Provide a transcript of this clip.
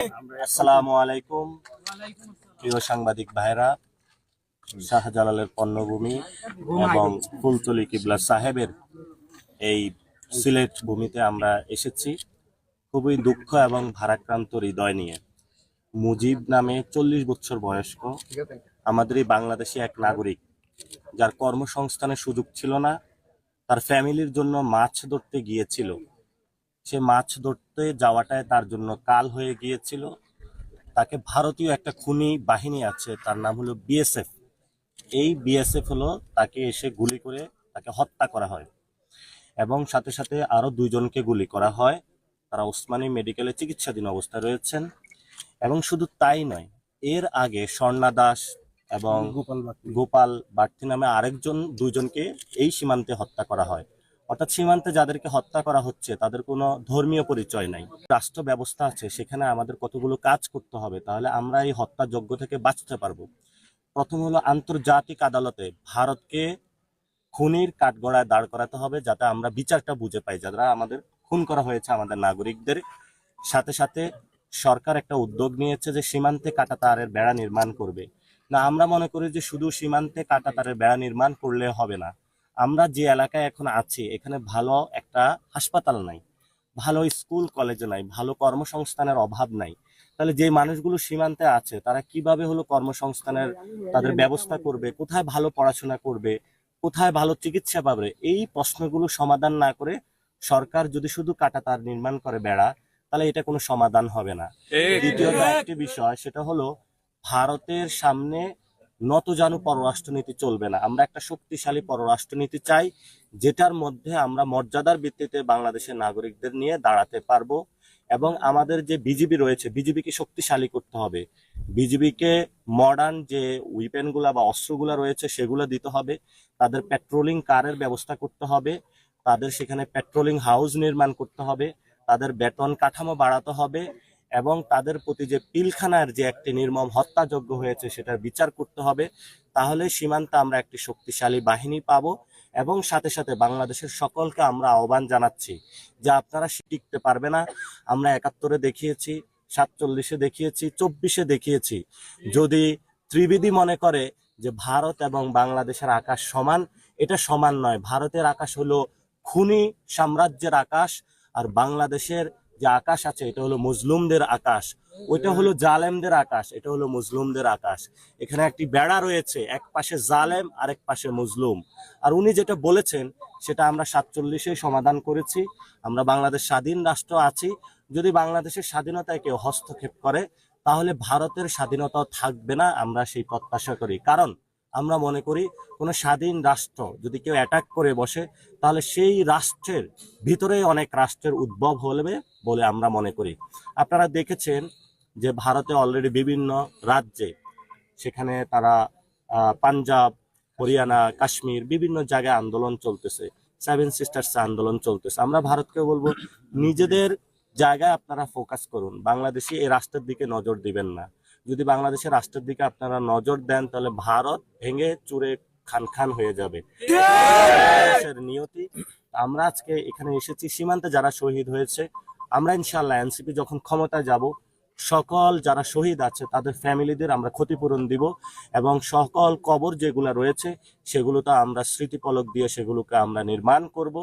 আসসালামু আলাইকুম প্রিয় সাংবাদিক ভাইরা, শাহজালালের পণ্যভূমি এবং ফুলতলি কিবলা সাহেবের এই সিলেট ভূমিতে আমরা এসেছি খুবই দুঃখ এবং ভারাক্রান্ত হৃদয় নিয়ে। মুজিব নামে 40 বছর বয়স্ক আমাদের এই বাংলাদেশি এক নাগরিক, যার কর্মসংস্থানের সুযোগ ছিল না, তার ফ্যামিলির জন্য মাছ ধরতে গিয়েছিল। সে মাছ ধরতে যাওয়াটায় তার জন্য কাল হয়ে গিয়েছিল। তাকে ভারতীয় একটা খুনি বাহিনী আছে, তার নাম হলো বিএসএফ। এই বিএসএফ হলো তাকে এসে গুলি করে তাকে হত্যা করা হয় এবং সাথে সাথে আরো 2 জনকে গুলি করা হয়। তারা ওসমানী মেডিকেলে চিকিৎসাধীন অবস্থায় রয়েছেন। এবং শুধু তাই নয়, এর আগে স্বর্ণা দাস এবং গোপাল বাড়তি নামে আরেকজন 2 জনকে এই সীমান্তে হত্যা করা হয়। অর্থাৎ সীমান্তে যাদেরকে হত্যা করা হচ্ছে তাদের কোনো ধর্মীয় পরিচয় নাই। রাষ্ট্র ব্যবস্থা আছে, সেখানে আমাদের কতগুলো কাজ করতে হবে, তাহলে আমরা এই হত্যাযজ্ঞ থেকে বাঁচতে পারবো। প্রথম হলো আন্তর্জাতিক আদালতে ভারতকে খুনির কাঠগড়ায় দাঁড় করাতে হবে, যাতে আমরা বিচারটা বুঝে পাই যারা আমাদের খুন করা হয়েছে আমাদের নাগরিকদের। সাথে সাথে সরকার একটা উদ্যোগ নিয়েছে যে সীমান্তে কাঁটাতারের বেড়া নির্মাণ করবে। না, আমরা মনে করি যে শুধু সীমান্তে কাঁটাতারের বেড়া নির্মাণ করলে হবে না। আমরা যে এলাকায় এখন আছি এখানে ভালো একটা হাসপাতাল নাই, ভালো স্কুল কলেজ নাই, ভালো কর্মসংস্থানের অভাব নাই। তাহলে যে মানুষগুলো সীমান্তে আছে তারা কিভাবে হলো কর্মসংস্থানের তাদের ব্যবস্থা করবে, কোথায় ভালো পড়াশোনা করবে, কোথায় ভালো চিকিৎসা পাবে? এই প্রশ্নগুলো সমাধান না করে সরকার যদি শুধু কাঁটাতার নির্মাণ করে বেড়া, তাহলে এটা কোনো সমাধান হবে না। দ্বিতীয়ত একটি বিষয়, সেটা হলো ভারতের সামনে নতজানু পররাষ্ট্রনীতি চলবে না। আমরা একটা শক্তিশালী পররাষ্ট্রনীতি চাই, যেটার মধ্যে আমরা মর্যাদার ভিত্তিতে বাংলাদেশের নাগরিকদের নিয়ে দাঁড়াতে পারবো। এবং আমাদের যে বিজিবি রয়েছে, বিজিবিকে শক্তিশালী করতে হবে। বিজিবিকে মডার্ন যে উইপেনগুলা বা অস্ত্রগুলা রয়েছে সেগুলো দিতে হবে। তাদের পেট্রোলিং কারের ব্যবস্থা করতে হবে, তাদের সেখানে পেট্রোলিং হাউস নির্মাণ করতে হবে, তাদের বেতন কাঠামো বাড়াতে হবে এবং তাদের প্রতি যে পিলখানার যে একটি নির্মম হত্যাযজ্ঞ হয়েছে সেটার বিচার করতে হবে। তাহলে সীমান্তে আমরা একটি শক্তিশালী বাহিনী পাবো। এবং সাথে সাথে বাংলাদেশের সকলকে আমরা আহ্বান জানাচ্ছি যে আপনারা টিকতে পারবে না। আমরা 71-এ দেখিয়েছি, 47-এ দেখিয়েছি, 24-এ দেখিয়েছি। যদি ত্রিবেদী মনে করে যে ভারত এবং বাংলাদেশের আকাশ সমান, এটা সমান নয়। ভারতের আকাশ হলো খুনি সাম্রাজ্যের আকাশ, আর বাংলাদেশের যে আকাশ আছে এটা হলো মুসলিমদের আকাশ। ওইটা হলো জালেমদের আকাশ, এটা হলো মুসলিমদের আকাশ। এখানে একটি বেড়া রয়েছে, এক পাশে জালেম আর এক পাশে মুসলিম। আর উনি যেটা বলেছেন সেটা আমরা 47-এ সমাধান করেছি। আমরা বাংলাদেশ স্বাধীন রাষ্ট্র আছি। যদি বাংলাদেশের স্বাধীনতায় কেউ হস্তক্ষেপ করে তাহলে ভারতের স্বাধীনতাও থাকবে না, আমরা সেই প্রত্যাশা করি। কারণ আমরা মনে করি কোনো স্বাধীন রাষ্ট্র যদি কেউ অ্যাটাক করে বসে তাহলে সেই রাষ্ট্রের ভিতরেই অনেক রাষ্ট্রের উদ্ভব হবে বলে আমরা মনে করি। আপনারা দেখেছেন যে ভারতে অলরেডি বিভিন্ন রাজ্যে, সেখানে তারা পাঞ্জাব, হরিয়ানা, কাশ্মীর বিভিন্ন জায়গায় আন্দোলন চলতেছে, 7 সিস্টার্স আন্দোলন চলতেছে। আমরা ভারতকে বলবো নিজেদের জায়গায় আপনারা ফোকাস করুন, বাংলাদেশি এই রাষ্ট্রের দিকে নজর দিবেন না। যদি বাংলাদেশের রাষ্ট্রের দিকে আপনারা নজর দেন তাহলে ভারত ভেঙে চুরে খান খান হয়ে যাবে। নিয়তি। আমরা আজকে এখানে এসেছি সীমান্তে যারা শহীদ হয়েছে, আমরা ইনশাআল্লাহ এনসিপি যখন ক্ষমতায় যাব সকল যারা শহীদ আছে তাদের ফ্যামিলিদের আমরা ক্ষতিপূরণ দিব এবং সকল কবর যেগুলো রয়েছে সেগুলোতে আমরা স্মৃতিপলক দিয়ে সেগুলোকে আমরা নির্মাণ করব।